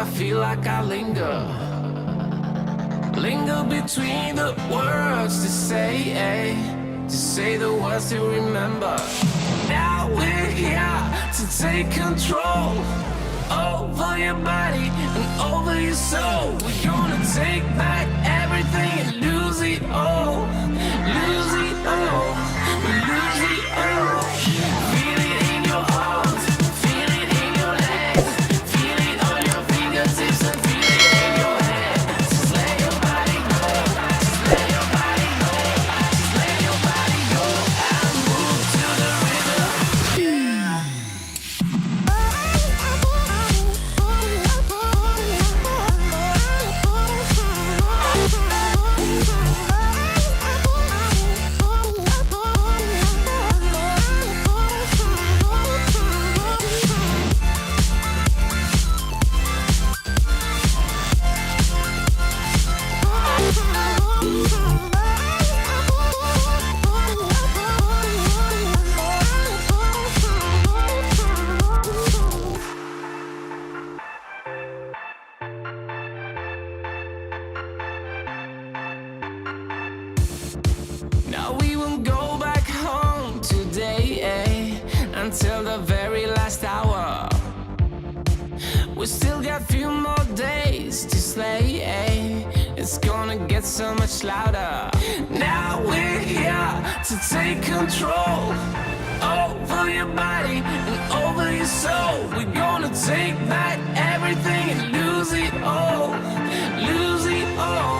I feel like I linger between the words to say the words to remember. Now we're here to take control over your body and over your soul. We're gonna take back everything and lose it all, lose it all, lose it all. Feel it in your arms, feel it in your legs, feel it on your fingertips and feel it in your head. Just let your body go, just let your body go, just let your body go and move to the rhythm. Now we won't go back home today, until the very last hour. We still got few more days to slay, it's gonna get so much louder. Now we're here to take control over your body and over your soul. We're gonna take back everything and lose it all, lose it all.